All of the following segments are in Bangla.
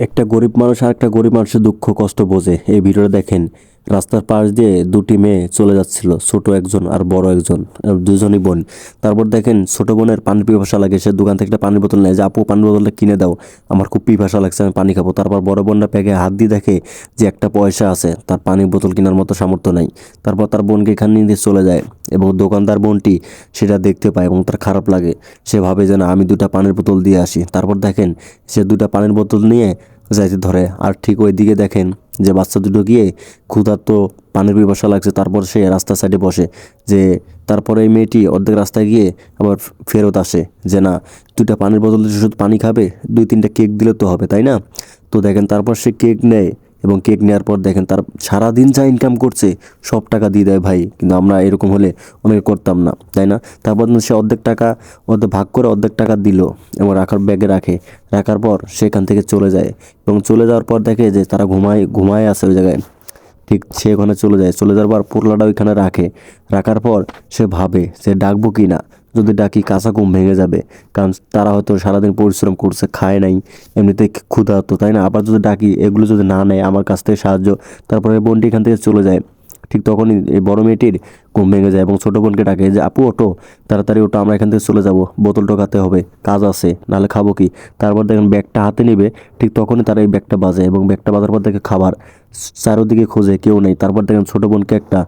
একটা গরিব মানুষ আর একটা গরিব মানুষের দুঃখ কষ্ট বোঝে। এই ভিডিওটা দেখেন, রাস্তার পাশ দিয়ে দুটি মেয়ে চলে যাচ্ছিল, ছোট একজন আর বড় একজন, দুজনই বোন। তারপর দেখেন ছোট বোনের পানির পিপাসা লাগে, সে দোকান থেকে একটা পানির বোতল নেয় যে আপু পানির বোতলটা কিনে দাও, আমার খুব পিপাসা লাগছে, আমি পানি খাবো। তারপর বড় বোনটা ব্যাগে হাত দিয়ে দেখে যে একটা পয়সা আছে, তার পানির বোতল কেনার মতো সামর্থ্য নাই। তারপর তার বোনকে এখানে নিয়ে চলে যায় এবং দোকানদার বোনটি সেটা দেখতে পায় এবং তার খারাপ লাগে। সে ভাবে যে না, আমি দুটা পানির বোতল দিয়ে আসি। তারপর দেখেন সে দুটা পানির বোতল নিয়ে যাইতে ধরে, আর ঠিক ওই দিকে দেখেন যে বাচ্চা দুটো গিয়ে ক্ষুধার্ত, পানির পিপাসা লাগছে। তারপর সে রাস্তার সাইডে বসে যে, তারপরে এই মেয়েটি অর্ধেক রাস্তায় গিয়ে আবার ফেরত আসে যে না, দুইটা পানির বোতল দিয়ে শুধু পানি খাবে, দুই তিনটা কেক দিলে তো হবে, তাই না? তো দেখেন তারপর সে কেক নেয় এবং কেক নেওয়ার পর দেখেন তার সারাদিন যা ইনকাম করছে সব টাকা দিয়ে দেয় ভাই। কিন্তু আমরা এরকম হলে অনেক করতাম না, তাই না? তারপর সে অর্ধেক টাকা, অর্ধেক ভাগ করে অর্ধেক টাকা দিল এবং রাখার ব্যাগে রাখার পর সেখান থেকে চলে যায়। এবং চলে যাওয়ার পর দেখে যে তারা ঘুমায় আছে ওই জায়গায়। ঠিক সে ওখানে চলে যাওয়ার পর পোটলাটা ওইখানে রাখার পর সে ভাবে সে ডাকবো কি না, যদি ডাকি কাঁচা ঘুম ভেঙে যাবে। কারণ তারা হয়তো সারাদিন পরিশ্রম করছে, খায় নাই, এমনিতে ক্ষুধার্ত, তাই না? আবার যদি ডাকি, এগুলো যদি না নেয় আমার কাছ থেকে সাহায্য, তারপরে বোনটি এখান থেকে চলে যায়। ঠিক তখনই এই বড় মেয়েটির ঘুম ভেঙে যায় এবং ছোট বোনকে ডাকে যে আপু ওঠো, তাড়াতাড়ি ওঠো, আমরা এখান থেকে চলে যাব, বোতল টোকাতে হবে, কাজ আছে, নাহলে খাবো কি। তারপর দেখেন ব্যাগটা হাতে নিবে, ঠিক তখনই তারা এই ব্যাগটা বাজে এবং ব্যাগটা বাজার পর দেখে খাবার, চারোদিকে খোঁজে কেউ নেই। তারপর দেখেন ছোট বোনকে একটা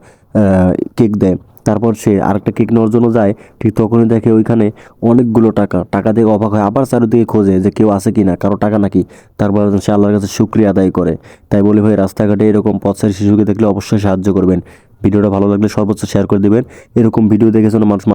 কেক দেয়। তারপর সে আরেকটা কেক নেওয়ার জন্য যায়, ঠিক তখনই দেখে ওইখানে অনেকগুলো টাকা। টাকা দিয়ে অবাক হয়, আবার চারিদিকে খোঁজে যে কেউ আছে কিনা, কারো টাকা নাকি। তারপর সে আল্লাহর কাছে শুকরিয়া আদায় করে। তাই বলি ভাই, রাস্তাঘাটে এরকম পথচারী শিশুকে দেখলে অবশ্যই সাহায্য করবেন। ভিডিওটা ভালো লাগলে সর্বোচ্চ শেয়ার করে দিবেন। এরকম ভিডিও দেখে যেন মানুষ